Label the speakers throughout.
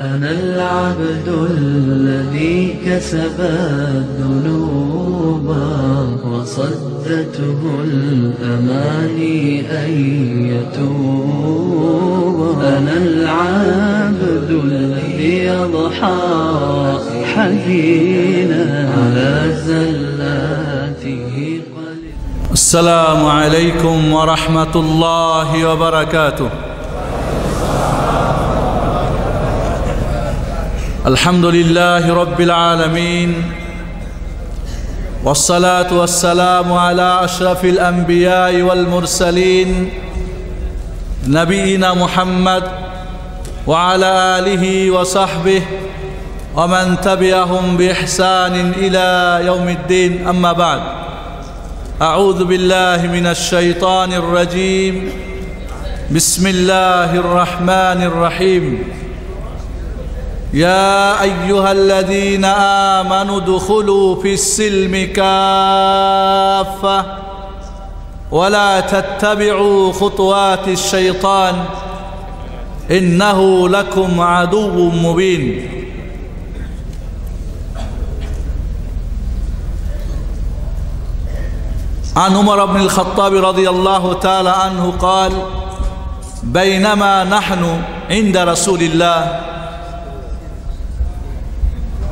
Speaker 1: أنا العبد الذي كسب الذنوب وصدته الأماني أن يتوب. أنا العبد الذي يضحى حزينا على زلاته قليلا.
Speaker 2: السلام عليكم ورحمة الله وبركاته. الحمد لله رب العالمين والصلاة والسلام على أشرف الأنبياء والمرسلين نبينا محمد وعلى آله وصحبه ومن تبعهم بإحسان إلى يوم الدين. أما بعد، أعوذ بالله من الشيطان الرجيم. بسم الله الرحمن الرحيم. يا أيها الذين آمنوا ادخلوا في السلم كافة ولا تتبعوا خطوات الشيطان إنه لكم عدو مبين. عن عمر بن الخطاب رضي الله تعالى عنه قال: بينما نحن عند رسول الله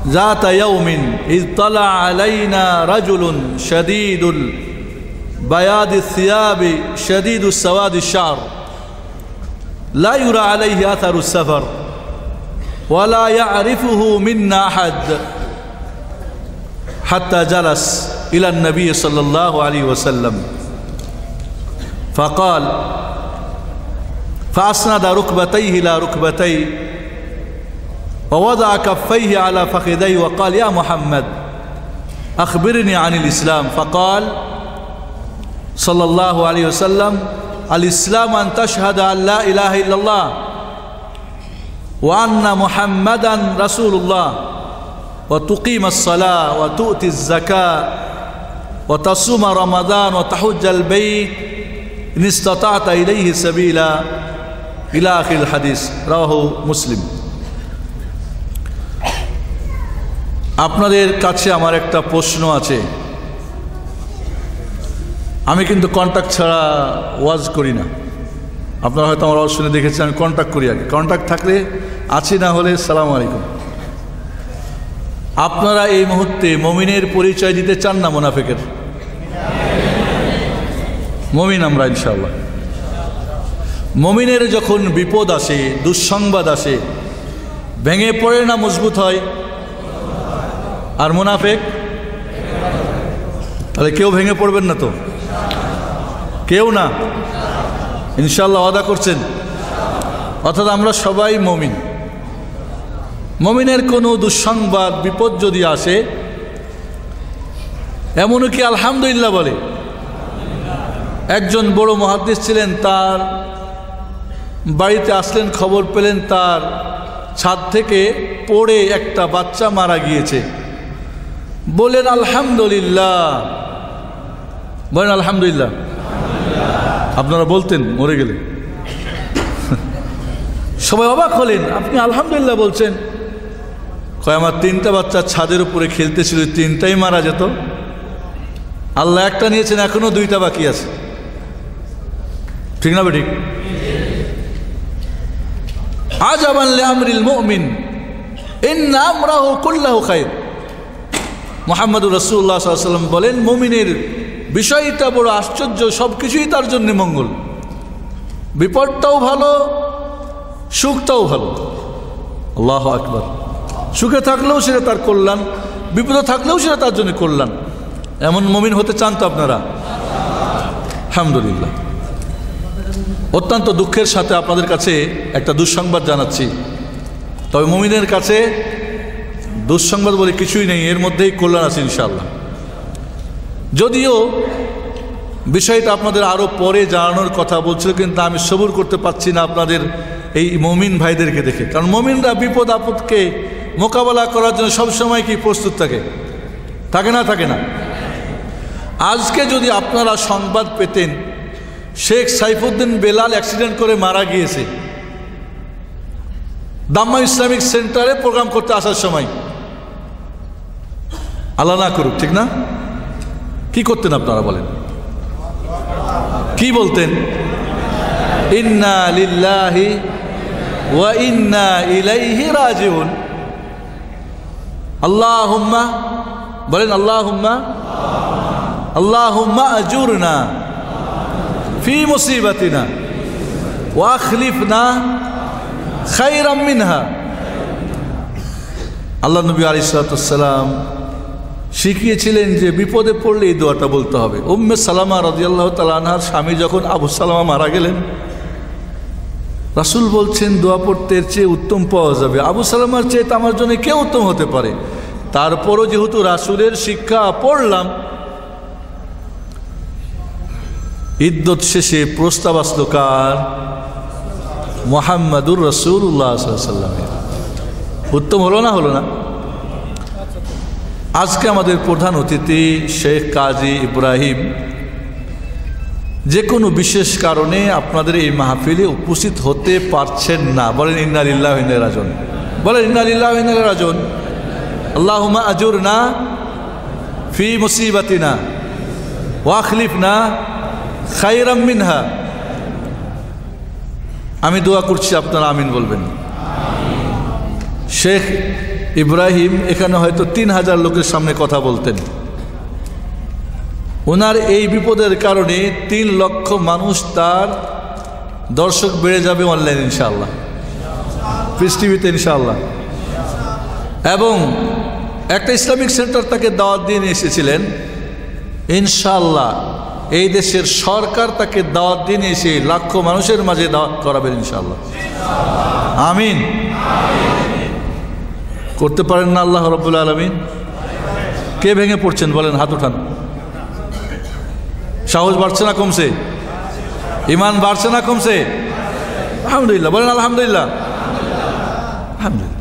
Speaker 2: ذات يوم إذ طلع علينا رجل شديد بياض الثياب شديد سواد الشعر لا يرى عليه أثر السفر ولا يعرفه منا أحد، حتى جلس إلى النبي صلى الله عليه وسلم فقال، فأسند ركبتيه إلى ركبتيه ووضع كفيه على فخذيه وقال: يا محمد أخبرني عن الإسلام. فقال صلى الله عليه وسلم: الإسلام أن تشهد أن لا إله إلا الله وأن محمدا رسول الله وتقيم الصلاة وتؤتي الزكاة وتصوم رمضان وتحج البيت إن استطعت إليه سبيلا إلى آخر الحديث. رواه مسلم. আপনাদের কাছে আমার একটা প্রশ্ন আছে। আমি কিন্তু কন্ট্যাক্ট ছাড়া ওয়াজ করি না। আপনারা হয়তো আমার ওয়াজ শুনে দেখেছেন আমি কন্ট্যাক্ট করি আগে। কন্ট্যাক্ট থাকলে আছি, না হলে সালাম আলাইকুম। আপনারা এই মুহূর্তে মুমিনের পরিচয় দিতে চান না মুনাফিকের? মুমিন আমরা ইনশাআল্লাহ। মুমিনের যখন বিপদ আসে, দুঃসংবাদ আসে, ভেঙে পড়ে না মজবুত হয়? আর মুনাফিক? তাহলে কেউ ভেঙে পড়বেন না তো? কেউ না? ইনশাআল্লাহ ওয়াদা করছেন? অর্থাৎ আমরা সবাই মুমিন। মুমিনের কোনো দুঃসংবাদ বিপদ যদি আসে, এমনও কি আলহামদুলিল্লাহ বলে? একজন বড় মুহাদ্দিস ছিলেন, তার বাড়িতে আসলেন, খবর পেলেন তার ছাদ থেকে পড়ে একটা বাচ্চা মারা গিয়েছে। বলেন আলহামদুলিল্লাহ। বলেন আলহামদুলিল্লাহ। আপনারা বলতেন মরে গেলে? সবাই অবাক হলেন, আপনি আলহামদুলিল্লাহ বলছেন? কয়, আমার তিনটা বাচ্চা ছাদের উপরে খেলতেছিল, তিনটাই মারা যেত, আল্লাহ একটা নিয়েছেন, এখনো দুইটা বাকি আছে। ঠিক না ঠিক? আজাবান লিআমরিল মুমিন ইন্না আমরাহু কুল্লাহু খায়র। মুহাম্মদুর রাসূলুল্লাহ সাল্লাল্লাহু আলাইহি ওয়াসাল্লাম বলেন, মুমিনের বিষয়টা বড় আশ্চর্য, সব কিছুই তার জন্য মঙ্গল। বিপদটাও ভালো, সুখটাও ভালো। আল্লাহু আকবার। সুখে থাকলেও সেটা তার কল্যাণ, বিপদে থাকলেও সেটা তার জন্য কল্যাণ। এমন মুমিন হতে চান তো আপনারা? আলহামদুলিল্লাহ। অত্যন্ত দুঃখের সাথে আপনাদের কাছে একটা দুঃসংবাদ জানাচ্ছি। তবে মুমিনের কাছে দুঃসংবাদ বলে কিছুই নেই, এর মধ্যেই কল্যাণ আছে ইনশাআল্লাহ। যদিও বিষয়টা আপনাদের আরও পরে জানানোর কথা বলছিল, কিন্তু আমি সবুর করতে পারছি না আপনাদের এই মুমিন ভাইদেরকে দেখে। কারণ মুমিনরা বিপদ আপদকে মোকাবেলা করার জন্য সবসময় কি প্রস্তুত থাকে? থাকে না? থাকে না? আজকে যদি আপনারা সংবাদ পেতেন শেখ সাইফুদ্দিন বেলাল অ্যাক্সিডেন্ট করে মারা গিয়েছে, দাম্মা ইসলামিক সেন্টারে প্রোগ্রাম করতে আসার সময়। আল্লাহ না করুক, ঠিক না? কি করতেন আপনারা বলেন? কি বলতেন? ইন্না লিল্লাহি ওয়া ইন্না ইলাইহি রাজিউন। আল্লাহুম্মা বলেন, আল্লাহুম্মা আল্লাহুম্মা আজুরনা ফি মুসিবাতিনা ওয়া আখলিফনা খায়রাম মিনহা। আল্লাহ নবী আলাইহিস সালাতু ওয়াস সালাম শিখিয়েছিলেন যে বিপদে পড়লে এই দোয়াটা বলতে হবে। উম্মে সালামা রাদিয়াল্লাহু তাআলা আনহার স্বামী যখন আবু সালামা মারা গেলেন, রাসূল বলছেন দোয়া পড়তে এর চেয়ে উত্তম পাওয়া যাবে। আবু সালামার চেয়ে আমার জন্য কে উত্তম হতে পারে? তারপরও যেহেতু রাসূলের শিক্ষা পড়লাম, ইদ্যত শেষে প্রস্তাব আসলো কার? মুহাম্মাদুর রাসূলুল্লাহ সাল্লাল্লাহু আলাইহি ওয়াসাল্লামের। উত্তম হলো না? হলো না? আজকে আমাদের প্রধান অতিথি শেখ কাজী ইব্রাহিম যে কোনো বিশেষ কারণে আপনাদের এই মাহফিলে উপস্থিত হতে পারছেন না। বলেন ইন্না লিল্লাহি ওয়া ইন্না ইলাইহি রাজিউন। বলেন ইন্না লিল্লাহি ওয়া ইন্না ইলাইহি রাজিউন। আল্লাহুম্মা আজুরনা ফি মুসিবাতিনা ওয়া আখলিফনা খায়রাম মিনহা। আমি দোয়া করছি, আপনারা আমিন বলবেন। শেখ ইব্রাহিম এখানে হয়তো 3000 লোকের সামনে কথা বলতেন। ওনার এই বিপদের কারণে 3 লক্ষ মানুষ তার দর্শক বেড়ে যাবে অনলাইন ইনশাআল্লাহ, পিস টিভিতে ইনশাআল্লাহ। এবং একটা ইসলামিক সেন্টার তাকে দাওয়াত দিয়ে নিয়ে এসেছিলেন। ইনশাআল্লাহ এই দেশের সরকার তাকে দাওয়াত দিয়ে নিয়ে এসে লাখ মানুষের মাঝে দাওয়াত করাবেন ইনশাআল্লাহ। আমিন। করতে পারেন না আল্লাহ রাব্বুল আলামিন? কে ভেঙে পড়ছেন বলেন, হাত উঠান। সাহস বাড়ছে না কমছে? ইমান বাড়ছে না কমছে? আলহামদুলিল্লাহ বলেন, আলহামদুলিল্লাহ। আলহামদুলিল্লাহ।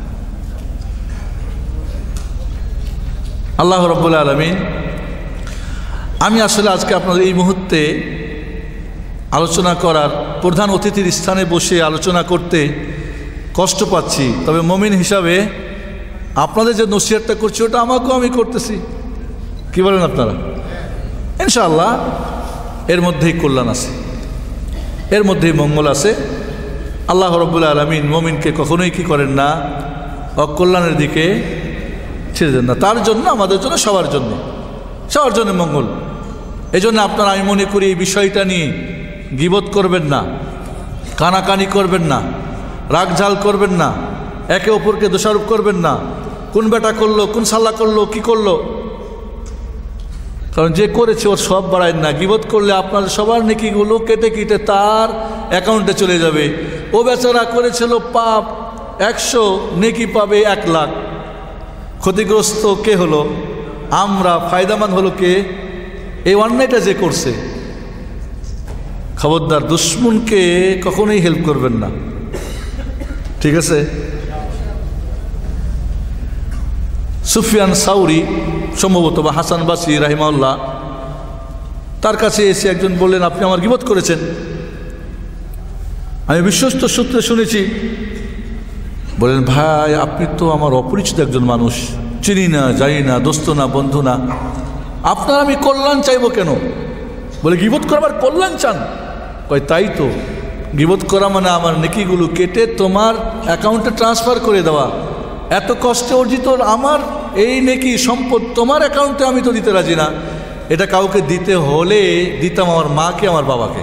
Speaker 2: আল্লাহ রাব্বুল আলামিন, আমি আসলে আজকে আপনাদের এই মুহূর্তে আলোচনা করার প্রধান অতিথির স্থানে বসে আলোচনা করতে কষ্ট পাচ্ছি, তবে মুমিন হিসাবে আপনাদের যে নসিহতটা করছি ওটা আমাকেও আমি করতেছি। কি বলেন আপনারা? ইনশাআল্লাহ এর মধ্যেই কল্যাণ আছে, এর মধ্যেই মঙ্গল আছে। আল্লাহ রাব্বুল আলামিন মুমিনকে কখনোই কি করেন না? অকল্যাণের দিকে ছেড়ে দেন না। তার জন্য, আমাদের জন্য, সবার জন্য, সবার জন্য মঙ্গল। এই জন্য আপনারা, আমি মনে করি এই বিষয়টা নিয়ে গীবত করবেন না, কানাকানি করবেন না, রাগঝাল করবেন না, একে অপরকে দোষারোপ করবেন না। কোন বেটা করলো, কোন সাল্লা করলো, কি করলো, কারণ যে করেছে ওর সব বাড়ায় না। গীবত করলে আপনার সবার নেকিগুলো কেটে কেটে তার অ্যাকাউন্টে চলে যাবে। ও বেচারা করেছিল পাপ 100, নেকি পাবে 1 লাখ। ক্ষতিগ্রস্ত কে হলো? আমরা। ফায়দামান হলো কে? এই অন্যায়টা যে করছে। খবরদার, দুশ্মনকে কখনোই হেল্প করবেন না, ঠিক আছে? সুফিয়ান সাউরি সম্ভবত বা হাসান বাসরি রাহিমাহুল্লাহ, তার কাছে এসে একজন বললেন, আপনি আমার গীবত করেছেন। আমি বিশ্বস্ত সূত্রে শুনেছি। বলেন, ভাই আপনি তো আমার অপরিচিত একজন মানুষ, চিনি না, জানি না, দোস্ত না, বন্ধু না, আপনার আমি কল্যাণ চাইবো কেন? বলে, গীবত করবার কল্যাণ চান? কয়, তাই তো। গীবত করা মানে আমার নেকিগুলো কেটে তোমার অ্যাকাউন্টে ট্রান্সফার করে দেওয়া। এত কষ্টে অর্জিত আমার এই নেকি সম্পদ তোমার অ্যাকাউন্টে আমি তো দিতে রাজি না। এটা কাউকে দিতে হলে দিতাম আমার মাকে, আমার বাবাকে।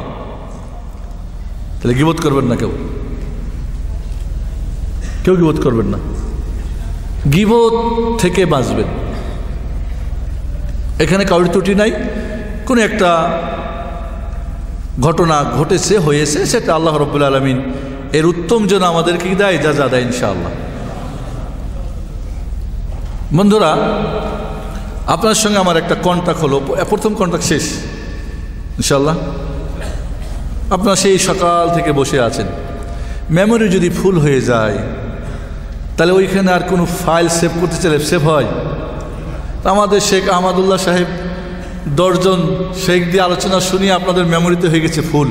Speaker 2: তাহলে গীবত করবেন না, কেউ কেউ গীবত করবেন না। গীবত থেকে বাঁচবেন। এখানে কাউরি ত্রুটি নাই। কোনো একটা ঘটনা ঘটেছে, হয়েছে, সেটা আল্লাহ রাব্বুল আলামিন এর উত্তম যেন আমাদেরকে দেয়, যা দেয় ইনশাআল্লাহ। বন্ধুরা, আপনার সঙ্গে আমার একটা কন্ট্যাক্ট হলো, প্রথম কন্ট্যাক্ট শেষ ইনশাআল্লাহ। আপনারা সেই সকাল থেকে বসে আছেন। মেমোরি যদি ফুল হয়ে যায় তাহলে ওইখানে আর কোনো ফাইল সেভ করতে চাইলে সেভ হয়? আমাদের শেখ আহমদুল্লাহ সাহেব 10 জন শেখ দিয়ে আলোচনা শুনিয়ে আপনাদের মেমোরিতে হয়ে গেছে ফুল।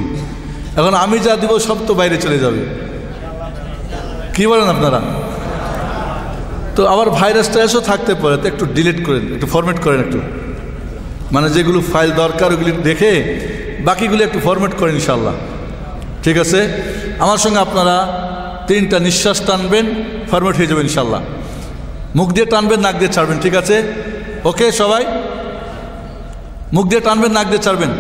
Speaker 2: এখন আমি যা দিব সব তো বাইরে চলে যাবে। কি কি বলেন আপনারা? তো আবার ভাইরাস টাইরাসও থাকতে পারে, তো একটু ডিলিট করেন, একটু ফরম্যাট করেন, একটু মানে যেগুলো ফাইল দরকার ওগুলি দেখে বাকিগুলো একটু ফরম্যাট করেন ইনশাল্লাহ। ঠিক আছে? আমার সঙ্গে আপনারা 3টা নিঃশ্বাস টানবেন, ফরম্যাট হয়ে যাবে ইনশাল্লাহ। মুখ দিয়ে টানবেন, নাক দিয়ে ছাড়বেন। ঠিক আছে? ওকে সবাই? মুখ দিয়ে টানবেন, নাক দিয়ে ছাড়বেন।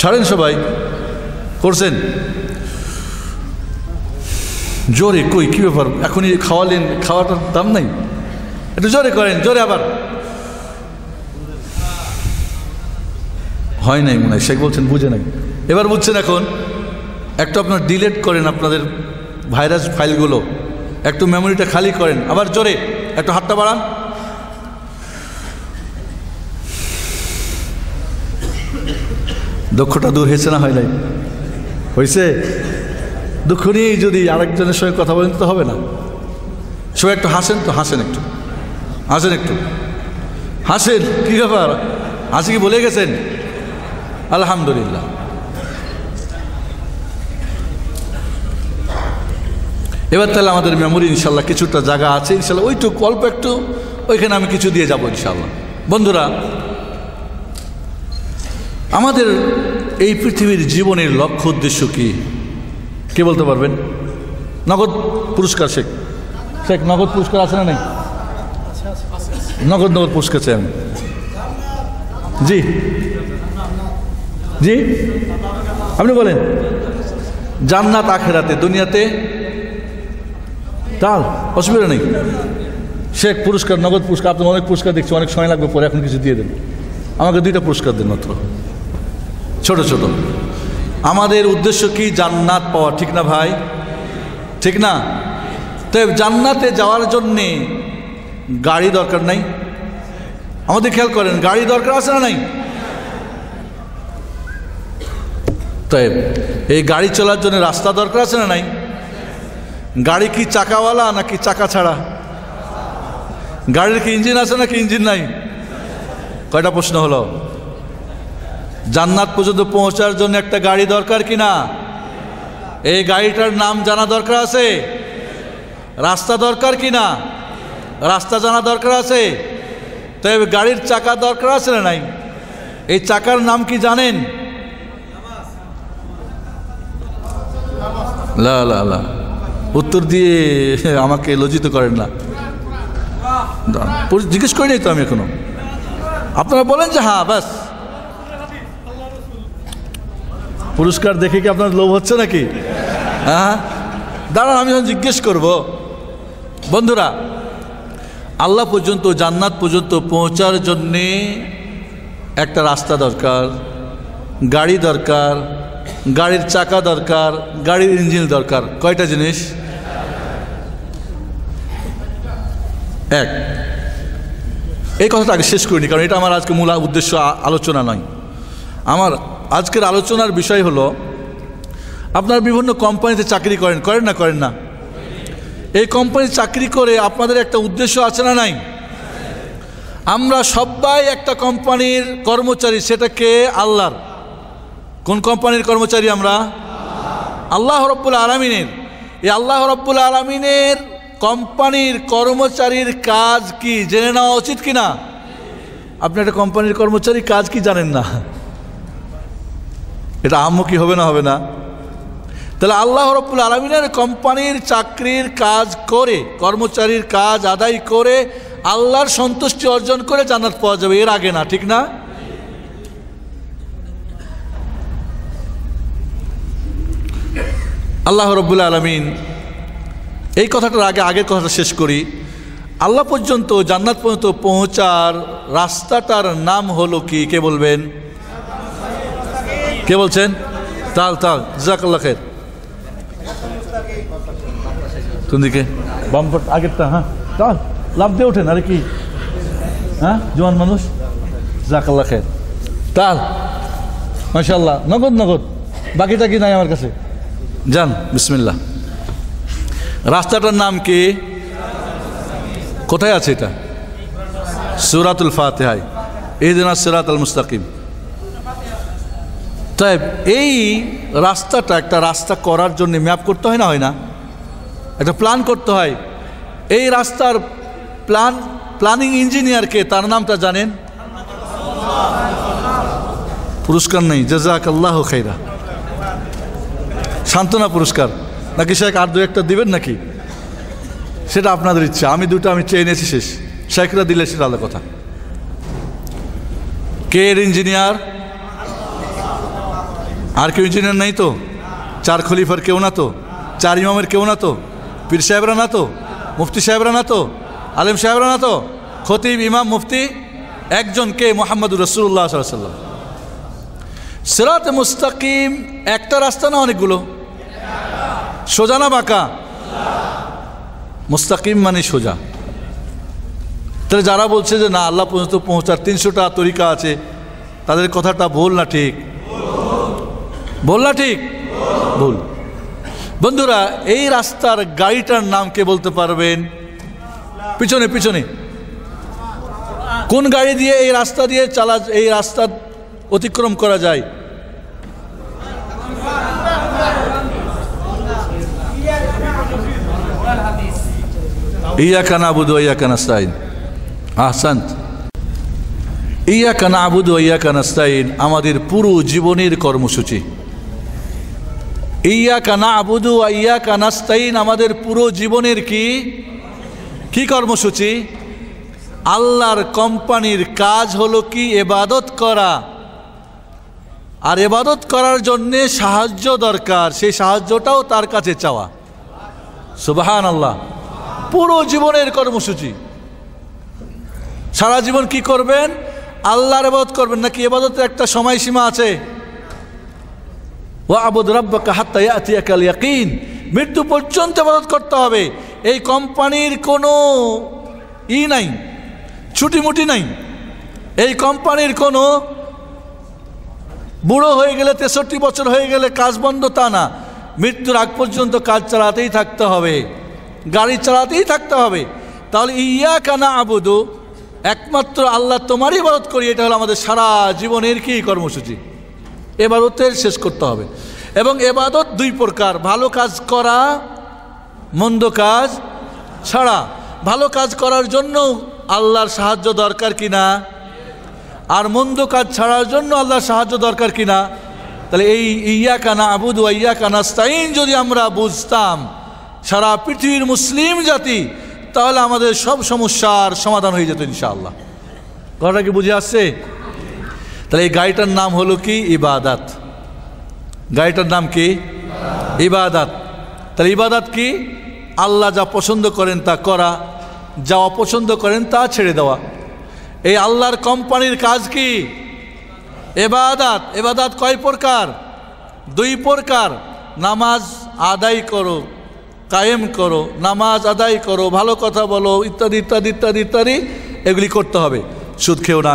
Speaker 2: ছাড়েন সবাই। করছেন? জোরে কই, কী ব্যাপার? এখনই খাওয়ালেন, খাওয়াটার দাম নাই? একটু জোরে করেন, জোরে। আবার হয় নাই মনে হয়, শেখ বলছেন বুঝে নাই। এবার বুঝছেন এখন? একটু আপনার ডিলিট করেন আপনাদের ভাইরাস ফাইলগুলো, একটু মেমোরিটা খালি করেন। আবার জোরে একটু হাতটা বাড়ান। দুঃখটা দূর হয়েছে না হয় নাই? হয়েছে? দুঃখ নিয়েই যদি আরেকজনের সঙ্গে কথা বলেন তো হবে না। সবাই একটু হাসেন তো, হাসেন একটু, হাসেন একটু, হাসেন। কী ব্যাপার, হাসি কি বলে গেছেন? আলহামদুলিল্লাহ। এবার তাহলে আমাদের মেমোরি ইনশাল্লাহ কিছুটা জায়গা আছে ইনশাল্লাহ, ওইটুকু অল্প একটু, ওইখানে আমি কিছু দিয়ে যাব ইনশাল্লাহ। বন্ধুরা, আমাদের এই পৃথিবীর জীবনের লক্ষ্য উদ্দেশ্য কি? কে বলতে পারবেন? নগদ পুরস্কার। শেখ শেখ নগদ পুরস্কার আছে না নেই? নগদ পুরস্কার চাই আমি। জি জি, আপনি বলেন। জান্নাত আখেরাতে, দুনিয়াতে তাল অসুবিধা নেই। শেখ পুরস্কার, নগদ পুরস্কার। আপনার অনেক পুরস্কার দেখছি, অনেক সময় লাগবে, পরে এখন কিছু দিয়ে দেন। আমাকে 2টা পুরস্কার দেন মাত্র, ছোট ছোট। আমাদের উদ্দেশ্য কি? জান্নাত পাওয়া, ঠিক না ভাই? ঠিক না? তো জান্নাতে যাওয়ার জন্যে গাড়ি দরকার নাই? আমাদের খেয়াল করেন, গাড়ি দরকার আছে না নাই? তাই এই গাড়ি চলার জন্য রাস্তা দরকার আছে না নাই? গাড়ি কি চাকাওয়ালা নাকি চাকা ছাড়া? গাড়ির কি ইঞ্জিন আছে নাকি ইঞ্জিন নাই? কয়টা প্রশ্ন হলো? জান্নাত পর্যন্ত পৌঁছার জন্য একটা গাড়ি দরকার কিনা? এই গাড়িটার নাম জানা দরকার আছে? রাস্তা দরকার কিনা? রাস্তা জানা দরকার আছে? তাই গাড়ির চাকা দরকার আছে না নাই? এই চাকার নাম কি জানেন? লা লা লা, উত্তর দিয়ে আমাকে লজ্জিত করেন না। জিজ্ঞেস করি নাই তো আমি এখনো। আপনারা বলেন যে হ্যাঁ, ব্যাস। পুরস্কার দেখে কি আপনার লোভ হচ্ছে নাকি? হ্যাঁ, দাঁড়ান, আমি যখন জিজ্ঞেস করব। বন্ধুরা, আল্লাহ পর্যন্ত, জান্নাত পর্যন্ত পৌঁছার জন্যে একটা রাস্তা দরকার, গাড়ি দরকার, গাড়ির চাকা দরকার, গাড়ির ইঞ্জিন দরকার। কয়টা জিনিস? এক। এই কথাটা আগে শেষ করিনি, কারণ এটা আমার আজকে মূল উদ্দেশ্য আলোচনা নয়। আমার আজকের আলোচনার বিষয় হলো, আপনারা বিভিন্ন কোম্পানিতে চাকরি করেন, করেন না? করেন না? এই কোম্পানি চাকরি করে আপনাদের একটা উদ্দেশ্য আছে না নাই? আমরা সবাই একটা কোম্পানির কর্মচারী, সেটা কে? আল্লাহর। কোন কোম্পানির কর্মচারী আমরা? আল্লাহ রাব্বুল আলামিনের। এই আল্লাহ রাব্বুল আলামিনের কোম্পানির কর্মচারীর কাজ কি জেনে নেওয়া উচিত কিনা? আপনি একটা কোম্পানির কর্মচারী, কাজ কি জানেন না? এটা আম্মু কি হবে না? হবে না? তাহলে আল্লাহ রাব্বুল আলামিনের কোম্পানির চাকরির কাজ করে, কর্মচারীর কাজ আদায় করে আল্লাহর সন্তুষ্টি অর্জন করে জান্নাত পাওয়া যাবে, এর আগে না। ঠিক না? আল্লাহ রাব্বুল আলামিন, এই কথাটার আগে আগের কথাটা শেষ করি। আল্লাহ পর্যন্ত, জান্নাত পর্যন্ত পৌঁছার রাস্তাটার নাম হলো কি? কে বলবেন? কে বলছেন? তাল তাল, জাযাকাল্লাহ খায়ের। কোন দিকে? বামপট আগেরটা। হ্যাঁ, তাল লাভ দিয়ে ওঠেন। আরে কি, হ্যাঁ, জোয়ান মানুষ। জাযাকাল্লাহ খায়ের। তাল, মাশাআল্লাহ। নগদ নগদ, বাকিটা কি নাই আমার কাছে। যান, বিসমিল্লাহ। রাস্তাটার নাম কি? কোথায় আছে এটা? সূরাতুল ফাতিহায়। ইহদিনাস সিরাতাল মুস্তাকিম। তাই এই রাস্তাটা একটা রাস্তা করার জন্য ম্যাপ করতে হয় না, একটা প্ল্যান করতে হয়। এই রাস্তার প্ল্যানিং ইঞ্জিনিয়ারকে, তার নামটা জানেন? পুরস্কার নেই, জাযাকাল্লাহু খাইরা, সান্ত্বনা পুরস্কার নাকি শেখ আর দু একটা দিবেন নাকি, সেটা আপনাদের ইচ্ছা। আমি দুটো চেয়ে নিয়েছি, শেষ। শেখরা দিলে সেটা আলাদা কথা। কে এর ইঞ্জিনিয়ার? আর কেউ ইঞ্জিনিয়ার নেই তো? চার খলিফার কেউ না তো? চার ইমামের কেউ না তো? পীর সাহেবরা না তো? মুফতি সাহেবরা না তো? আলেম সাহেবরা না তো? খতিব, ইমাম, মুফতি একজন, কে? মুহাম্মদুর রাসূলুল্লাহ সাল্লাল্লাহু আলাইহি ওয়াসাল্লাম। সিরাতে মুস্তাকিম একটা রাস্তা না অনেকগুলো? সোজা না বাঁকা? মুস্তাকিম মানে সোজা। তাহলে যারা বলছে যে না আল্লাহ পর্যন্ত পৌঁছার 300টা তরিকা আছে, তাদের কথাটা ভুল না ঠিক? ভুল না ঠিক? ভুল। বন্ধুরা, এই রাস্তার গাড়িটার নাম কে বলতে পারবেন? পিছনে পিছনে কোন গাড়ি দিয়ে এই রাস্তা দিয়ে এই রাস্তা অতিক্রম করা যায়? ইয়াকা নাবুদু ওয়া ইয়াকা নাস্তাইন। আহসান্ত। ইয়াকা নাবুদু ওয়া ইয়াকা নাস্তাইন আমাদের পুরো জীবনের কর্মসূচি। ইয়াকা নাবুদু ওয়া ইয়াকা নাস্তাইন আমাদের পুরো জীবনের কি কর্মসূচি? আল্লাহর কোম্পানির কাজ হলো কি? ইবাদত করা। আর ইবাদত করার জন্য সাহায্য দরকার, সেই সাহায্যটাও তার কাছে চাওয়া। সুবহানাল্লাহ। পুরো জীবনের কর্মসূচি। সারা জীবন কি করবেন? আল্লাহর ইবাদত করবেন, নাকি ইবাদতের একটা সময়সীমা আছে? ওয়া'বুদ রাব্বাকা হাত্তা ইয়াতিয়াকাল ইয়াকিন, মৃত্যু পর্যন্ত ইবাদত করতে হবে। এই কোম্পানির কোনো নাই, ছুটিমুটি নাই। এই কোম্পানির কোনো বুড়ো হয়ে গেলে 63 বছর হয়ে গেলে কাজ বন্ধ, তা না। মৃত্যুর আগ পর্যন্ত কাজ চালাতেই থাকতে হবে, গাড়ি চালাতেই থাকতে হবে। তাহলে ইয়াকা না'বুদু, একমাত্র আল্লাহ তোমারই ইবাদত করি, এটা হলো আমাদের সারা জীবনের কি কর্মসূচি। ইবাদতের শেষ করতে হবে। এবং ইবাদত দুই প্রকার, ভালো কাজ করা, মন্দ কাজ ছাড়া। ভালো কাজ করার জন্য আল্লাহর সাহায্য দরকার কিনা, আর মন্দ কাজ ছাড়ার জন্য আল্লাহর সাহায্য দরকার কিনা। তাহলে এই ইয়াকা না'বুদু ওয়া ইয়াকা নাস্তাইন যদি আমরা বুঝতাম সারা পৃথিবীর মুসলিম জাতি, তাহলে আমাদের সব সমস্যার সমাধান হয়ে যেত ইনশাআল্লাহ। কথাটা কি বুঝে আসছে? তাহলে এই গাড়িটার নাম হলো কি? ইবাদত। গাড়িটার নাম কি? ইবাদত। তাহলে ইবাদত কি? আল্লাহ যা পছন্দ করেন তা করা, যা অপছন্দ করেন তা ছেড়ে দেওয়া। এই আল্লাহর কোম্পানির কাজ কি? ইবাদত। ইবাদত কয় প্রকার? দুই প্রকার। নামাজ আদায় করো, কায়েম করো, নামাজ আদায় করো, ভালো কথা বলো, ইত্যাদি ইত্যাদি ইত্যাদি ইত্যাদি, এগুলি করতে হবে। সুদ খেও না,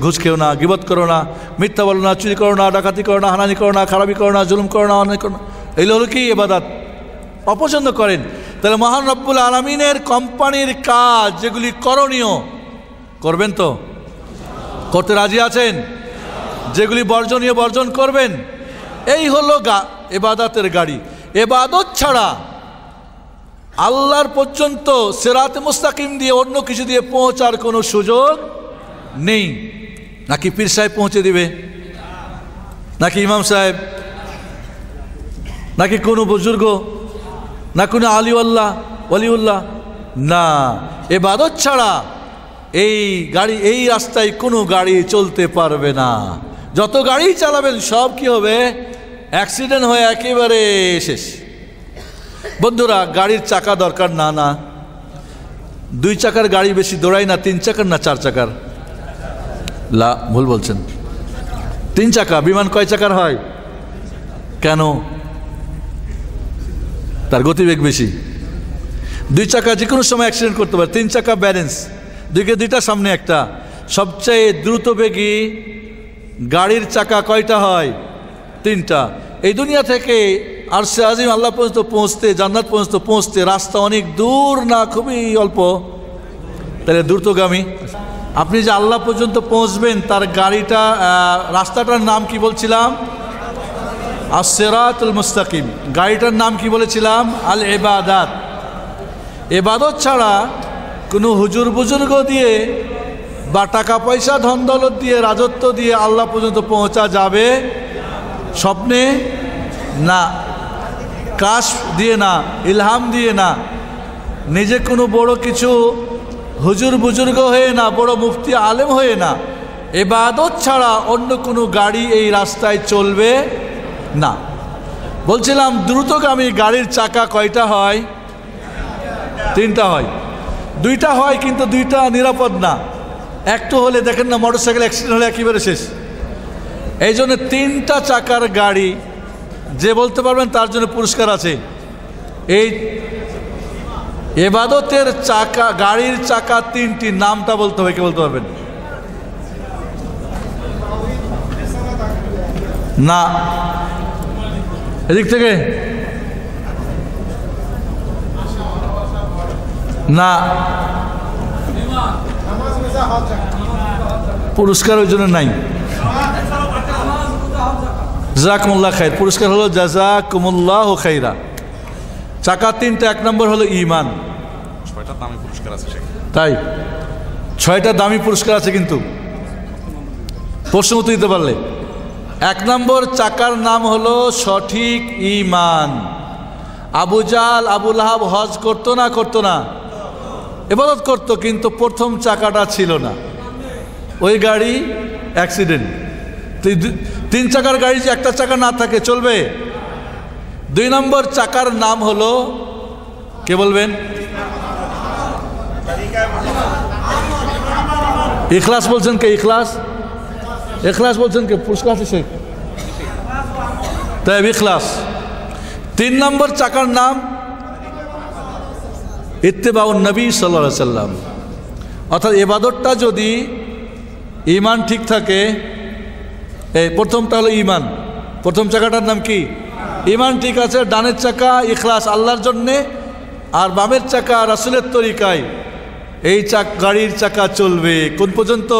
Speaker 2: ঘুষ খেও না, গীবত করো না, মিথ্যা বলো না, চুরি করো না, ডাকাতি করো না, হানানি করো না, খারাপি করো না, জুলুম করো না, অন্যায় করো না। এগুলো হলো কি? ইবাদত। অপছন্দ করেন। তাহলে মহান রব্বুল আলামিনের কোম্পানির কাজ যেগুলি করণীয়, করবেন তো? করতে রাজি আছেন? যেগুলি বর্জনীয় বর্জন করবেন। এই হলো ইবাদতের গাড়ি। ইবাদত ছাড়া আল্লাহর পর্যন্ত সিরাতে মুস্তাকিম দিয়ে অন্য কিছু দিয়ে পৌঁছার কোনো সুযোগ নেই। নাকি পীর সাহেব পৌঁছে দিবে, নাকি ইমাম সাহেব, নাকি কোনো বুজুর্গ, না কোনো আলিউল্লাহ ওয়ালিউল্লাহ? না, ইবাদত ছাড়া এই রাস্তায় কোনো গাড়ি চলতে পারবে না। যত গাড়ি চালাবেন সব কি হবে? অ্যাক্সিডেন্ট হয়ে একেবারে শেষ। বন্ধুরা, গাড়ির চাকা দরকার না? না। 2 চাকার গাড়ি বেশি দৌড়ায় না 3 চাকার না 4 চাকার? লা, ভুল বলছেন। 3 চাকা। বিমান কয় চাকার হয়? কেন? তার গতিবেগ বেশি। 2 চাকা যে কোনো সময় অ্যাক্সিডেন্ট করতে পারে। 3 চাকা ব্যালেন্স, দুইটা সামনে একটা। সবচেয়ে দ্রুতবেগী গাড়ির চাকা কয়টা হয়? 3টা। এই দুনিয়া থেকে আরশে আজিম আল্লাহ পর্যন্ত পৌঁছতে, জান্নাত পর্যন্ত পৌঁছতে রাস্তা অনেক দূর না, খুবই অল্প। তাহলে দ্রুতগামী। আপনি যে আল্লাহ পর্যন্ত পৌঁছবেন, তার গাড়িটা, রাস্তাটার নাম কি বলছিলাম? as-siratul মুস্তাকিম। গাড়িটার নাম কি বলেছিলাম? আল ইবাদাত। ইবাদত ছাড়া কোনো হুজুর বুজুর্গ দিয়ে বা টাকা পয়সা ধন দৌলত দিয়ে রাজত্ব দিয়ে আল্লাহ পর্যন্ত পৌঁছা যাবে স্বপ্নে না, কাশ দিয়ে না, ইলহাম দিয়ে না, নিজে কোনো বড় কিছু হুজুর বুজুর্গ হয়ে না, বড় মুফতি আলেম হয়ে না। ইবাদত ছাড়া অন্য কোনো গাড়ি এই রাস্তায় চলবে না। বলছিলাম দ্রুতগামী গাড়ির চাকা কয়টা হয়? 3টা হয়। 2টা হয় কিন্তু 2টা নিরাপদ না। একটু হলে দেখেন না মোটরসাইকেল অ্যাক্সিডেন্ট হলে একেবারে শেষ। এই জন্য 3টা চাকার গাড়ি যে বলতে পারবেন তার জন্য পুরস্কার আছে। এই ইবাদতের চাকা, গাড়ির চাকা 3টি, নামটা বলতে হবে, কে বলতে পারবেন? না, এদিক থেকে না, পুরস্কার ওই জন্য নাই। জাযাকুমুল্লাহ খাইর, পুরস্কার হলো জাযাকুমুল্লাহু খাইরা। চাকা 3টা, 1 নম্বর হলো ঈমান। 6টা দামি পুরস্কার আছে, তাই 6টা দামি পুরস্কার আছে। কিন্তু প্রশ্ন উত্তর দিতে পারলে 1 নম্বর চাকার নাম হলো সঠিক ঈমান। আবু জাহল, আবু লাহাব হজ করতো না করতো না? ইবাদত করতো, কিন্তু প্রথম চাকাটা ছিল না, ওই গাড়ি অ্যাক্সিডেন্ট। 3 চাকার গাড়ি যে একটা চাকা না থাকে চলবে? 2 নম্বর চাকার নাম হলো, কে বলবেন? ইখলাস বলছেন কে? ইখলাস, ইখলাস বলছেন কে? পুরস্কার আছে সে, তাই ইখলাস। 3 নম্বর চাকার নাম ইত্তেবাউন নবী সাল্লাল্লাহু আলাইহি সাল্লাম। অর্থাৎ ইবাদতটা যদি ঈমান ঠিক থাকে, এই প্রথমটা হলো ঈমান, প্রথম চাকাটার নাম কি? ঈমান ঠিক আছে। ডানের চাকা ইখলাস আল্লাহর জন্যে, আর বামের চাকা রাসূলের তরিকায়। এই গাড়ির চাকা চলবে কোন পর্যন্ত?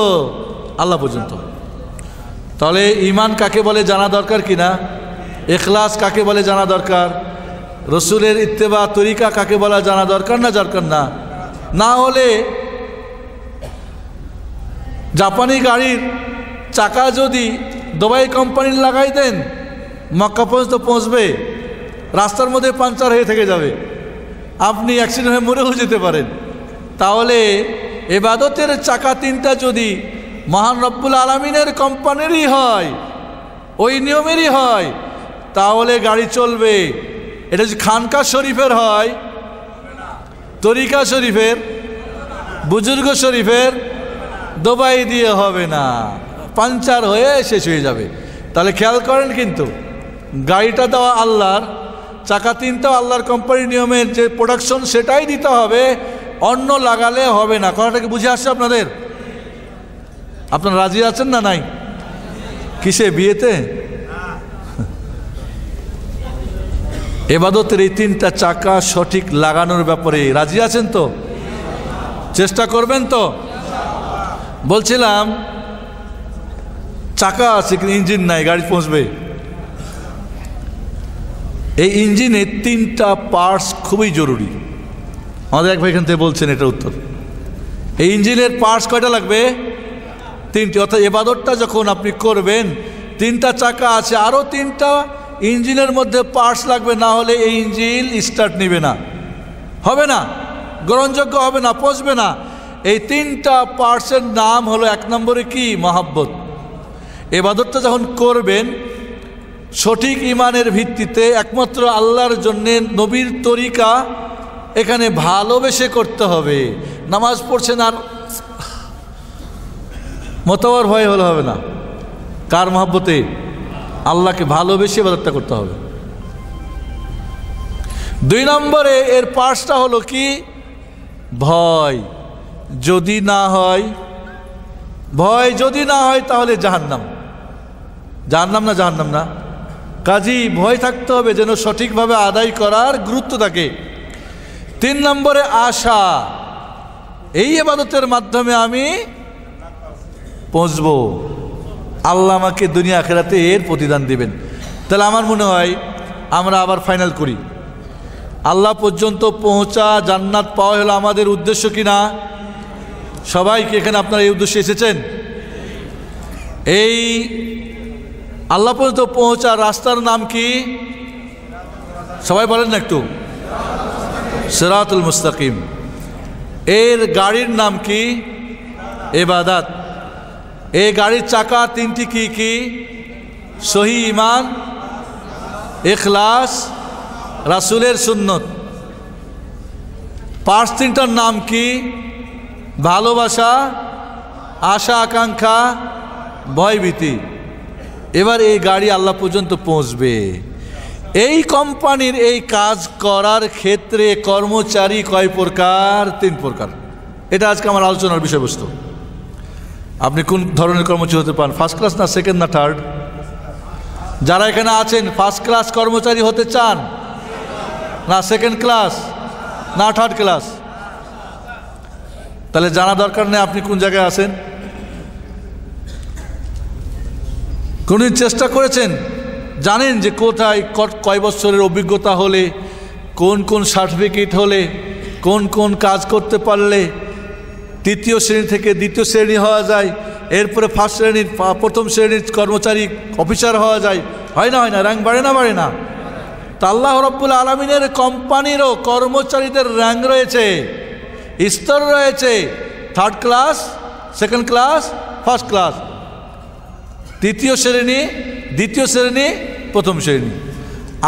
Speaker 2: আল্লাহ পর্যন্ত। তাহলে ঈমান কাকে বলে জানা দরকার কিনা? ইখলাস কাকে বলে জানা দরকার? রসুলের ইত্তেবা তরিকা কাকে বলা জানা দরকার না? দরকার না। না হলে জাপানি গাড়ির চাকা যদি দুবাই কোম্পানির লাগাই দেন, মক্কা পর্যন্ত পৌঁছবে, রাস্তার মধ্যে পাঞ্চার হয়ে থেকে যাবে, আপনি অ্যাক্সিডেন্ট হয়ে মরেও যেতে পারেন। তাহলে ইবাদতের চাকা 3টা যদি মহান রব্বুল আলামিনের কোম্পানিরই হয়, ওই নিয়মেরই হয়, তাহলে গাড়ি চলবে। এটা যদি খানকা শরীফের হয়, তরিকা শরীফের, বুজুর্গ শরীফের, দুবাই দিয়ে হবে না, পাঞ্চার হয়ে শেষ হয়ে যাবে। তাহলে খেয়াল করেন, কিন্তু গাড়িটা দেওয়া আল্লাহর, চাকা 3টাও আল্লাহর কোম্পানির নিয়মের যে প্রোডাকশন সেটাই দিতে হবে, অন্য লাগালে হবে না। কথাটাকে বুঝে আসছে আপনাদের? আপনারা রাজি আছেন না নাই? কিসে? বিয়েতে? ইবাদতের এই 3টা চাকা সঠিক লাগানোর ব্যাপারে রাজি আছেন তো? চেষ্টা করবেন তো? বলছিলাম চাকা আছে কিন্তু ইঞ্জিন নাই, গাড়ি পৌঁছবে। এই ইঞ্জিনে 3টা পার্টস খুবই জরুরি। আমাদের এক ভাই এখান থেকে বলছেন এটা উত্তর। এই ইঞ্জিনের পার্টস কয়টা লাগবে? 3টি। অর্থাৎ ইবাদতটা যখন আপনি করবেন, 3টা চাকা আছে, আরও 3টা ইঞ্জিনের মধ্যে পার্টস লাগবে, না হলে এই ইঞ্জিন স্টার্ট নেবে না, হবে না, গ্রহণযোগ্য হবে না, পৌঁছবে না। এই 3টা পার্টসের নাম হলো 1 নম্বরে কি? মহাব্বত। ইবাদতটা যখন করবেন সঠিক ঈমানের ভিত্তিতে, একমাত্র আল্লাহর জন্যে, নবীর তরিকা, এখানে ভালোবেসে করতে হবে। নামাজ পড়ছেন আর মতওয়ার ভয় হলে হবে না। কার মহব্বতে? আল্লাহকে ভালোবেসে ইবাদতটা করতে হবে। 2 নম্বরে এর পার্টসটা হলো কি? ভয়। যদি না হয়, ভয় যদি না হয় তাহলে জাহান্নাম। জাহান্নাম না? জাহান্নাম না। কাজী ভয় থাকতে হবে যেন সঠিকভাবে আদায় করার গুরুত্ব থাকে। 3 নম্বরে আশা, এই ইবাদতের মাধ্যমে আমি পৌঁছবো, আল্লাহ আমাকে দুনিয়া আখিরাতে এর প্রতিদান দিবেন। তাহলে আমার মনে হয় আমরা আবার ফাইনাল করি, আল্লাহ পর্যন্ত পৌঁছা, জান্নাত পাওয়া হলো আমাদের উদ্দেশ্য কিনা? সবাই কি এখানে আপনারা এই উদ্দেশ্যে এসেছেন? এই আল্লাহ পর্যন্ত পৌঁছা রাস্তার নাম কি? সবাই বলেন না একটু। সিরাতুল মুস্তাকিম। এর গাড়ির নাম কি? ইবাদত। এই গাড়ির চাকা তিনটি কি কি? সহি ঈমান, ইখলাস, রাসূলের সুন্নত। পাঁচ তিনটার নাম কি? ভালোবাসা, আশা আকাঙ্ক্ষা, ভয়ভীতি। এবার এই গাড়ি আল্লাহ পর্যন্ত পৌঁছবে। এই কোম্পানির এই কাজ করার ক্ষেত্রে কর্মচারী কয় প্রকার? তিন প্রকার। এটা আজকে আমার আলোচনার বিষয়বস্তু। আপনি কোন ধরনের কর্মচারী হতে পারেন? ফার্স্ট ক্লাস না সেকেন্ড না থার্ড? যারা এখানে আছেন ফার্স্ট ক্লাস কর্মচারী হতে চান না সেকেন্ড ক্লাস না থার্ড ক্লাস? তাহলে জানা দরকার নেই আপনি কোন জায়গায় আছেন। কোনদিন চেষ্টা করেছেন? জানেন যে কোথায় কয় বছরের অভিজ্ঞতা হলে, কোন কোন সার্টিফিকেট হলে, কোন কোন কাজ করতে পারলে তৃতীয় শ্রেণী থেকে দ্বিতীয় শ্রেণী হওয়া যায়, এরপরে ফার্স্ট শ্রেণীর প্রথম শ্রেণীর কর্মচারী অফিসার হওয়া যায়? হয় না? হয় না? র্যাঙ্ক বাড়ে না বাড়ে না? তা আল্লাহ রাব্বুল আলামিনের কোম্পানিরও কর্মচারীদের র্যাঙ্ক রয়েছে, স্তর রয়েছে। Third class, second class, first class, তৃতীয় শ্রেণী, দ্বিতীয় শ্রেণী, প্রথম শ্রেণী।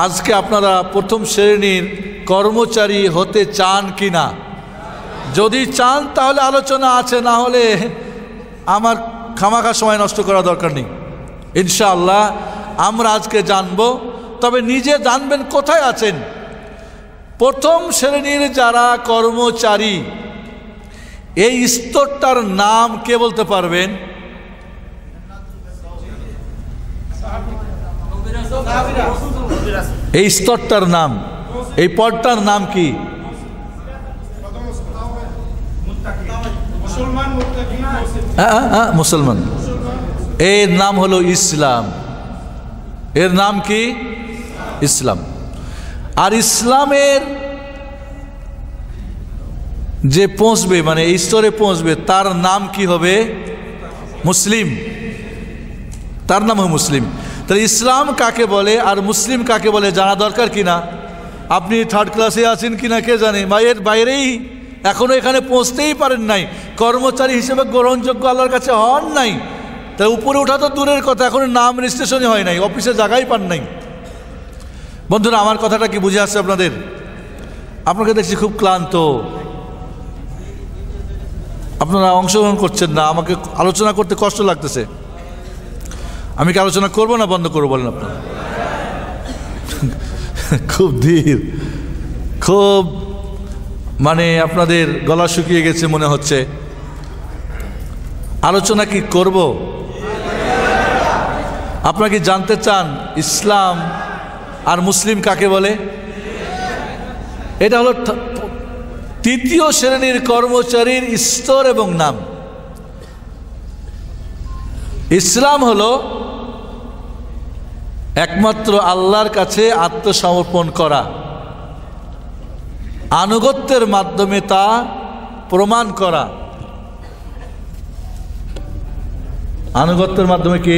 Speaker 2: আজকে আপনারা প্রথম শ্রেণীর কর্মচারী হতে চান কি না? যদি চান তাহলে আলোচনা আছে, না হলে আমার খামাখা সময় নষ্ট করা দরকার নেই। ইনশাআল্লাহ আমরা আজকে জানব। তবে নিজে জানবেন কোথায় আছেন। প্রথম শ্রেণীর যারা কর্মচারী, এই স্তরটার নাম কে বলতে পারবেন? এই স্তরটার নাম, এই পদটার নাম কি? মুসলমান। এর নাম হলো ইসলাম। এর নাম কি? ইসলাম। আর ইসলামের যে পৌঁছবে, মানে এই স্তরে পৌঁছবে, তার নাম কি হবে? মুসলিম। তার নাম হবে মুসলিম। তাহলে ইসলাম কাকে বলে আর মুসলিম কাকে বলে জানা দরকার কিনা? আপনি থার্ড ক্লাসে আছেন কিনা কে জানে, বা এর বাইরেই এখনো এখানে পৌঁছতেই পারেন নাই, কর্মচারী হিসেবে গ্রহণযোগ্য আল্লাহর কাছে হন নাই। তাই উপরে ওঠা তো দূরের কথা, এখন নাম রেজিস্ট্রেশনই হয় নাই, অফিসে জায়গাই পান নাই। বন্ধুরা, আমার কথাটা কি বুঝে আসছে আপনাদের? আপনাকে দেখছি খুব ক্লান্ত, আপনারা অংশগ্রহণ করছেন না, আমাকে আলোচনা করতে কষ্ট লাগতেছে। আমি কি আলোচনা করবো না বন্ধ করবো বলেন আপনারা? খুব ধীর, খুব মানে আপনাদের গলা শুকিয়ে গেছে মনে হচ্ছে। আলোচনা কি করব? আপনারা কি জানতে চান ইসলাম আর মুসলিম কাকে বলে? এটা হলো তৃতীয় শ্রেণীর কর্মচারীর স্তর এবং নাম। ইসলাম হলো একমাত্র আল্লাহর কাছে আত্মসমর্পণ করা, আনুগত্যের মাধ্যমে তা প্রমাণ করা। আনুগত্যের মাধ্যমে কি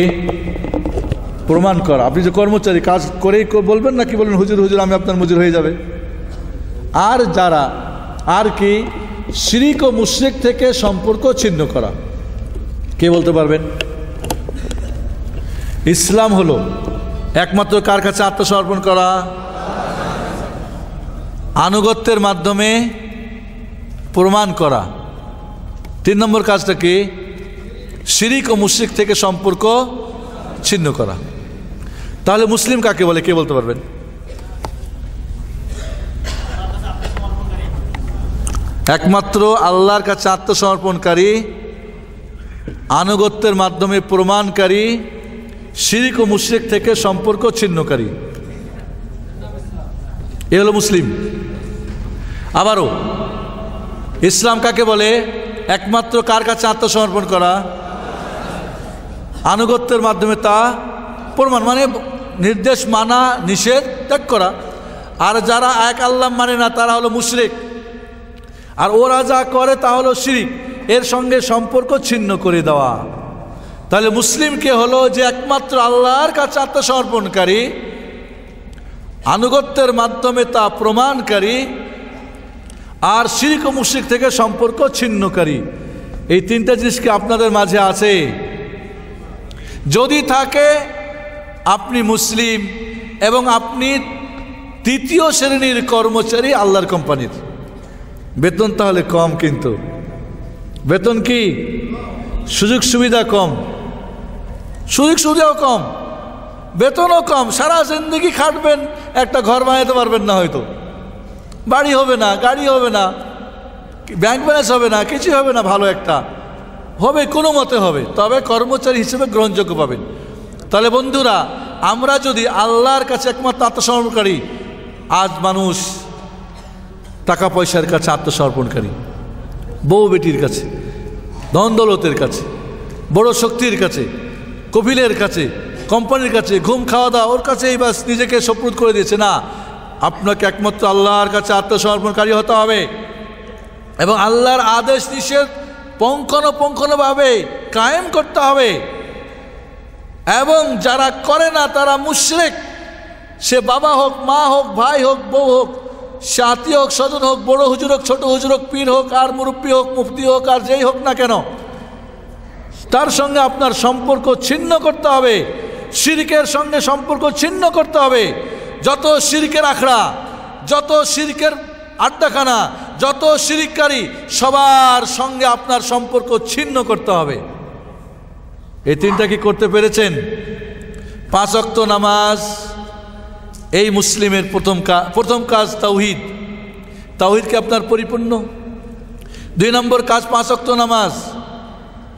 Speaker 2: প্রমাণ করা? আপনি যে কর্মচারী, কাজ করেই বলবেন না কি বলবেন হুজুর হুজুর আমি আপনার মজুর হয়ে যাবে। আর যারা আর কি শিরিক ও মুশরিক থেকে সম্পর্ক ছিন্ন করা, কে বলতে পারবেন? ইসলাম হলো একমাত্র কার কাছে আত্মসমর্পণ করা, আনুগত্যের মাধ্যমে প্রমাণ করা। 3 নম্বর কাজটা কি? শিরিক ও মুশরিক থেকে সম্পর্ক ছিন্ন করা। তাহলে মুসলিম কাকে বলে কে বলতে পারবেন? একমাত্র আল্লাহর কাছে আত্মসমর্পণকারী, আনুগত্যের মাধ্যমে প্রমাণকারী, শিরিক ও মুশরিক থেকে সম্পর্ক ছিন্নকারী, এ হলো মুসলিম। আবারও ইসলাম কাকে বলে? একমাত্র কার কাছে আত্মসমর্পণ করা, আনুগত্যের মাধ্যমে তা প্রমাণ, মানে নির্দেশ মানা, নিষেধ ত্যাগ করা। আর যারা এক আল্লাহ মানে না তারা হলো মুশরিক, আর ওরা যা করে তা হলো শিরক, এর সঙ্গে সম্পর্ক ছিন্ন করে দেওয়া। তাহলে মুসলিমকে হলো যে একমাত্র আল্লাহর কাছে আত্মসমর্পণকারী, আনুগত্যের মাধ্যমে তা প্রমাণকারী, আর শিরক ও মুশরিক থেকে সম্পর্ক ছিন্নকারী। এই তিনটা জিনিস কি আপনাদের মাঝে আছে? যদি থাকে আপনি মুসলিম এবং আপনি তৃতীয় শ্রেণীর কর্মচারী আল্লাহর কোম্পানির। বেতন তাহলে কম, কিন্তু বেতন কি? সুযোগ সুবিধা কম, সুযোগ সুবিধাও কম, বেতনও কম। সারা জিন্দেগি খাটবেন, একটা ঘর বানাতে পারবেন না, হয়তো বাড়ি হবে না, গাড়ি হবে না, ব্যাংক ব্যালেন্স হবে না, কিছুই হবে না। ভালো একটা হবে, কোনো মতে হবে, তবে কর্মচারী হিসেবে গ্রহণযোগ্য পাবেন। তাহলে বন্ধুরা, আমরা যদি আল্লাহর কাছে একমাত্র আত্মসমর্পণকারী, আজ মানুষ টাকা পয়সার কাছে আত্মসমর্পণকারী, বউ বেটির কাছে, ধন দৌলতের কাছে, বড় শক্তির কাছে, কপিলের কাছে, কোম্পানির কাছে, ঘুম খাওয়া দাওয়া ওর কাছেই বাস নিজেকে সুপ্রুত করে দিয়েছে। না, আপনাকে একমাত্র আল্লাহর কাছে আত্মসমর্পণকারী হতে হবে এবং আল্লাহর আদেশ নিষেধ পুঙ্খানুপুঙ্খভাবে কায়েম করতে হবে। এবং যারা করে না তারা মুশরিক, সে বাবা হোক, মা হোক, ভাই হোক, বউ হোক, সে আত্মীয় হোক, স্বজন হোক, বড় হুজুর হোক, ছোট হুজুর হোক, পীর হোক, আর মুরব্বী হোক, মুফতি হোক, আর যেই হোক না কেন, তার সঙ্গে আপনার সম্পর্ক ছিন্ন করতে হবে। শিরকের সঙ্গে সম্পর্ক ছিন্ন করতে হবে। যত শিরকের আখড়া, যত শিরকের আড্ডাখানা, যত শিরককারী, সবার সঙ্গে আপনার সম্পর্ক ছিন্ন করতে হবে। এই তিনটা কি করতে পেরেছেন? 5 ওয়াক্ত নামাজ এই মুসলিমের প্রথম কাজ তাওহীদ। তাওহীদ কি আপনার পরিপূর্ণ? 2 নম্বর কাজ 5 ওয়াক্ত নামাজ।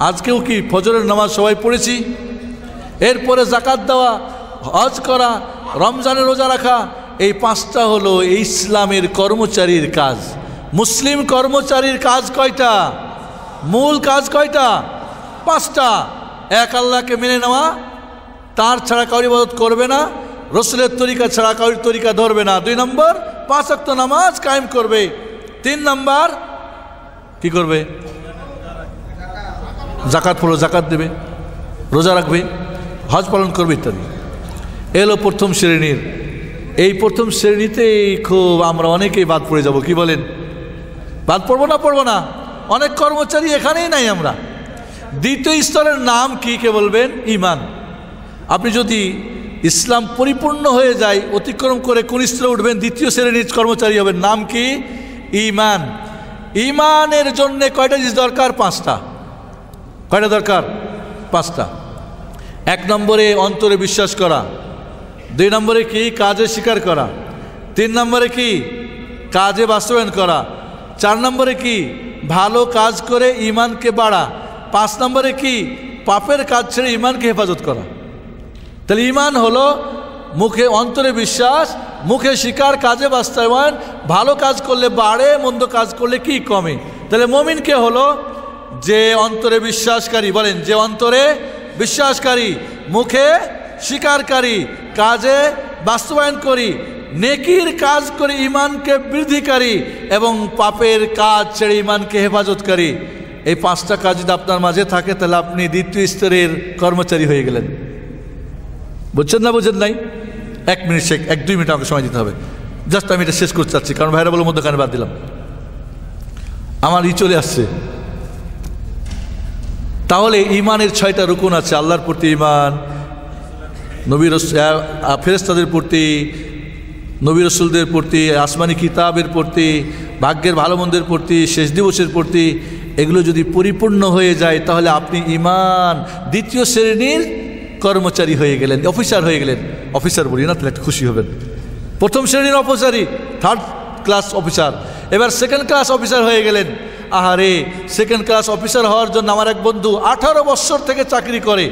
Speaker 2: আজকেও কি ফজরের নামাজ সবাই পড়েছি? এরপরে যাকাত দেওয়া, হজ করা, রমজানের রোজা রাখা, এই 5টা হলো ইসলামের কর্মচারীর কাজ। মুসলিম কর্মচারীর কাজ কয়টা? মূল কাজ কয়টা? 5টা। এক আল্লাহকে মেনে নেওয়া, তার ছাড়া কাউরি ইবাদত করবে না, রসুলের তরিকা ছাড়া কাউরি তরিকা ধরবে না। 2 নম্বর 5 ওয়াক্ত নামাজ কায়েম করবে। 3 নম্বর কি করবে? যাকাত পড়ো, যাকাত দেবে, রোজা রাখবে, হজ পালন করবে ইত্যাদি। এলো প্রথম শ্রেণীর। এই প্রথম শ্রেণীতেই খুব আমরা অনেকেই বাদ পড়ে যাব। কি বলেন? বাদ পড়বো না? অনেক কর্মচারী এখানেই নাই আমরা। দ্বিতীয় স্তরের নাম কি কে বলবেন? ঈমান। আপনি যদি ইসলাম পরিপূর্ণ হয়ে যায়, অতিক্রম করে কোন স্তরে উঠবেন? দ্বিতীয় শ্রেণীর কর্মচারী হবেন। নাম কি? ঈমান। ঈমানের জন্য কয়টা জিনিস দরকার? 5টা। কয়টা দরকার? 5টা। 1 নম্বরে অন্তরে বিশ্বাস করা। 2 নম্বরে কি? কাজে স্বীকার করা। 3 নম্বরে কি? কাজে বাস্তবায়ন করা। 4 নম্বরে কি? ভালো কাজ করে ঈমানকে বাড়া। 5 নম্বরে কি? পাপের কাজ ছেড়ে ঈমানকে হেফাজত করা। তাহলে ঈমান হলো মুখে অন্তরে বিশ্বাস, মুখে স্বীকার, কাজে বাস্তবায়ন। ভালো কাজ করলে বাড়ে, মন্দ কাজ করলে কি কমে। তাহলে মুমিন কে হলো? যে অন্তরে বিশ্বাসকারী। বলেন, যে অন্তরে বিশ্বাসকারী, মুখে স্বীকারকারী, কাজে বাস্তবায়ন করি, নেকির কাজ করে ঈমানকে বৃদ্ধিকারী এবং পাপের কাজ ছেড়ে ঈমানকে হেফাজতকারী। এই 5টা কাজ যদি আপনার মাঝে থাকে তাহলে আপনি দ্বিতীয় স্তরের কর্মচারী হয়ে গেলেন। বুঝছেন না? বুঝেন নাই? 1 মিনিট, 1-2 মিনিট আমাকে সময় দিতে হবে। জাস্ট আমি এটা শেষ করতে চাচ্ছি, কারণ ভাইরা বলে মধ্যখানে বাদ দিলাম, আমার চলে আসছে। তাহলে ঈমানের 6টা রুকুন আছে। আল্লাহর প্রতি ঈমান, নবী ফেরেশতাদের প্রতি, নবী রাসূলদের প্রতি, আসমানি কিতাবের প্রতি, ভাগ্যের ভালো মন্দের প্রতি, শেষ দিবসের প্রতি। এগুলো যদি পরিপূর্ণ হয়ে যায় তাহলে আপনি ঈমান দ্বিতীয় শ্রেণীর কর্মচারী হয়ে গেলেন, অফিসার হয়ে গেলেন। অফিসার বলি না, তাহলে একটু খুশি হবেন। প্রথম শ্রেণীর অফিসারই 3rd ক্লাস অফিসার, এবার 2nd ক্লাস অফিসার হয়ে গেলেন। আহারে, 2nd ক্লাস অফিসার হওয়ার জন্য আমার এক বন্ধু 18 বছর থেকে চাকরি করে।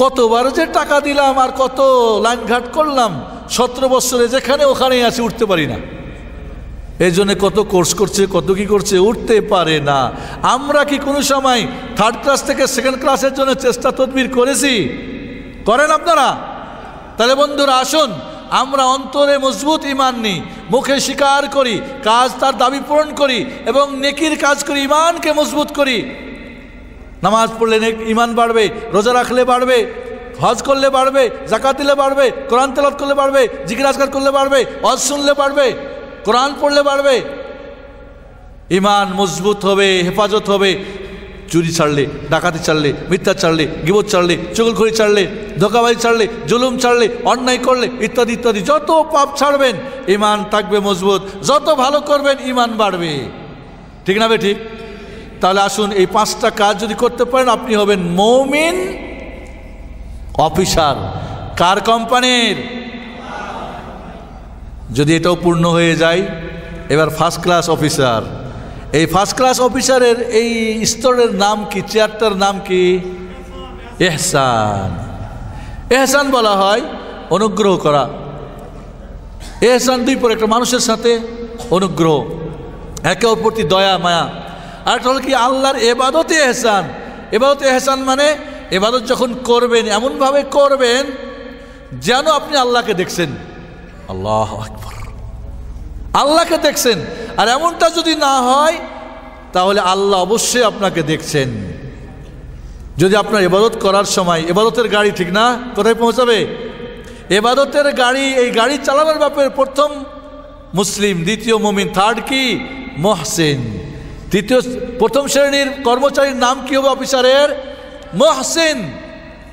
Speaker 2: কতবার যে টাকা দিলাম আর কত লাইন ঘাট করলাম, 17 বছরে যেখানে ওখানেই আছে, উঠতে পারি না। এই জন্য কত কোর্স করছে, কত কি করছে, উঠতে পারে না। আমরা কি কোনো সময় 3rd ক্লাস থেকে 2nd ক্লাসের জন্য চেষ্টা তদবির করেছি? করেন আপনারা? তাহলে বন্ধুরা আসুন আমরা অন্তরে মজবুত ঈমান নিই, মুখে স্বীকার করি, কাজ তার দাবি পূরণ করি এবং নেকির কাজ করি, ঈমানকে মজবুত করি। নামাজ পড়লে ঈমান বাড়বে, রোজা রাখলে বাড়বে, হজ করলে বাড়বে, যাকাত দিলে বাড়বে, কোরআন তেলাওয়াত করলে বাড়বে, জিকির আজকার করলে বাড়বে, ওয়াজ শুনলে বাড়বে, কোরআন পড়লে বাড়বে। ঈমান মজবুত হবে, হেফাজত হবে। চুরি ছাড়লে, ডাকাতি ছাড়লে, মিথ্যা ছাড়লে, গীবত ছাড়লে, চুগলখড়ি ছাড়লে, ধোঁকাবাজি ছাড়লে, জুলুম ছাড়লে, অন্যায় করলে, ইত্যাদি ইত্যাদি যত পাপ ছাড়বেন ঈমান থাকবে মজবুত। যত ভালো করবেন ঈমান বাড়বে। ঠিক না ঠিক? তাহলে আসুন এই 5টা কাজ যদি করতে পারেন আপনি হবেন মুমিন অফিসার। কার কোম্পানির? যদি এটাও পূর্ণ হয়ে যায় এবার ফার্স্ট ক্লাস অফিসার। এই ফার্স্ট ক্লাস অফিসারের এই স্তরের নাম কি, চেয়ারটার নাম কি? ইহসান। ইহসান বলা হয় অনুগ্রহ করা। ইহসান 2 প্রকার, একটা মানুষের সাথে অনুগ্রহ, একে অপরের প্রতি দয়া মায়া। আর একটা হলো কি আল্লাহর ইবাদতে ইহসান। ইবাদতে ইহসান মানে ইবাদত যখন করবেন এমনভাবে করবেন যেন আপনি আল্লাহকে দেখছেন। আল্লাহু আকবার, আল্লাহকে দেখছেন। আর এমনটা যদি না হয় তাহলে আল্লাহ অবশ্যই আপনাকে দেখছেন। যদি আপনার ইবাদত করার সময়, ইবাদতের গাড়ি ঠিক না, কোথায় পৌঁছাবে? ইবাদতের গাড়ি, এই গাড়ি চালানোর ব্যাপারে প্রথম মুসলিম, দ্বিতীয় মুমিন, থার্ড কি? মুহসিন। প্রথম শ্রেণীর কর্মচারীর নাম কি হবে অফিসারের? মুহসিন।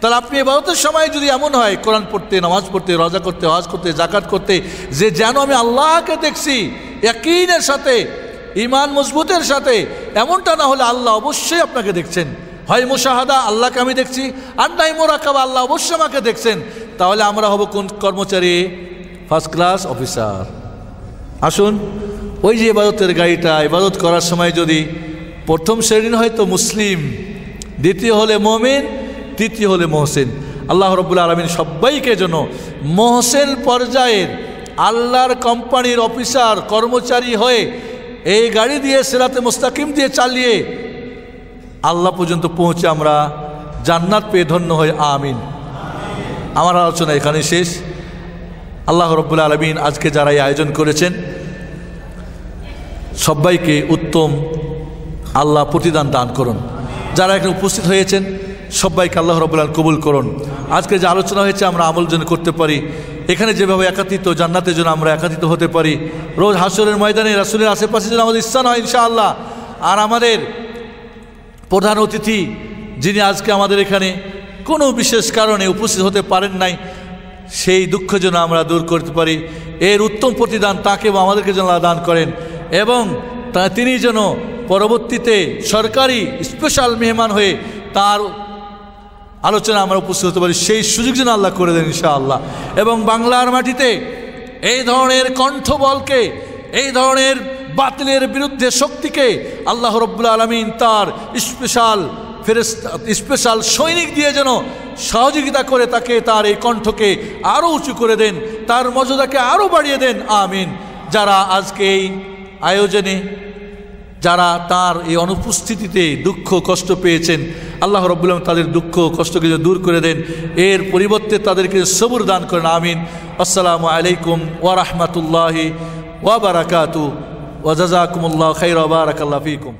Speaker 2: তাহলে আপনি ইবাদতের সময় যদি এমন হয় কোরআন পড়তে, নামাজ পড়তে, রোজা করতে, হজ করতে, যাকাত করতে, যে যেন আমি আল্লাহকে দেখছি ইয়াকিনের সাথে, ঈমান মজবুতের সাথে, এমনটা না হলে আল্লাহ অবশ্যই আপনাকে দেখছেন। হয় মুশাহাদা, আল্লাহকে আমি দেখছি, আর নাই মুরাকাবা, আল্লাহ অবশ্যই আমাকে দেখছেন। তাহলে আমরা হব কোন কর্মচারী? First class officer. আসুন ওই যে ইবাদতের গাড়িটা, ইবাদত করার সময় যদি প্রথম শ্রেণীর হয়তো মুসলিম, দ্বিতীয় হলে মুমিন, তৃতীয় হলে মুহসিন। আল্লাহ রাব্বুল আলামিন সবাইকে যেন মুহসিন পর্যায়ের আল্লাহর কোম্পানির অফিসার, কর্মচারী হয়ে এই গাড়ি দিয়ে সিরাতে মুস্তাকিম দিয়ে চালিয়ে আল্লাহ পর্যন্ত পৌঁছে আমরা জান্নাত পেয়ে ধন্য হই। আমিন। আমার আলোচনা এখানে শেষ। আল্লাহ রাব্বুল আলামিন আজকে যারা এই আয়োজন করেছেন সবাইকে উত্তম আল্লাহ প্রতিদান দান করুন। যারা এখানে উপস্থিত হয়েছেন সবাইকে আল্লাহ রাব্বুল আলামিন কবুল করুন। আজকে যে আলোচনা হয়েছে আমরা আমল যেন করতে পারি, এখানে যেভাবে একাত্রিত, জান্নাতের জন্য আমরা একাত্রিত হতে পারি, রোজ হাসরের ময়দানে রাসূলের আশেপাশে যেন আমাদের স্থান হয় ইনশাআল্লাহ। আর আমাদের প্রধান অতিথি যিনি আজকে আমাদের এখানে কোনো বিশেষ কারণে উপস্থিত হতে পারেন নাই, সেই দুঃখ যেন আমরা দূর করতে পারি। এর উত্তম প্রতিদান তাকে বা আমাদেরকে যেন দান করেন এবং তিনি যেন পরবর্তীতে সরকারি স্পেশাল মেহমান হয়ে তার আলোচনা আমরা উপস্থিত হতে পারি, সেই সুযোগ যেন আল্লাহ করে দেন ইনশাআল্লাহ। এবং বাংলার মাটিতে এই ধরনের কণ্ঠবলকে, এই ধরনের বাতিলের বিরুদ্ধে শক্তিকে আল্লাহ রাব্বুল আলামিন তার স্পেশাল সৈনিক দিয়ে যেন সহযোগিতা করে তাকে, তার এই কণ্ঠকে আরও উঁচু করে দেন, তার মর্যাদাকে আরও বাড়িয়ে দেন। আমিন। যারা আজকে এই আয়োজনে, যারা তার এই অনুপস্থিতিতে দুঃখ কষ্ট পেয়েছেন, আল্লাহ রাব্বুল আলামিন তাদের দুঃখ কষ্টকে দূর করে দেন, এর পরিবর্তে তাদেরকে সবুর দান করেন। আমিন। আসসালামু আলাইকুম ওয়া রাহমাতুল্লাহি ওয়া বারাকাতুহু ওয়া জাযাকুমুল্লাহু খাইরা ওয়া বারাকাল্লাহু ফীকুম।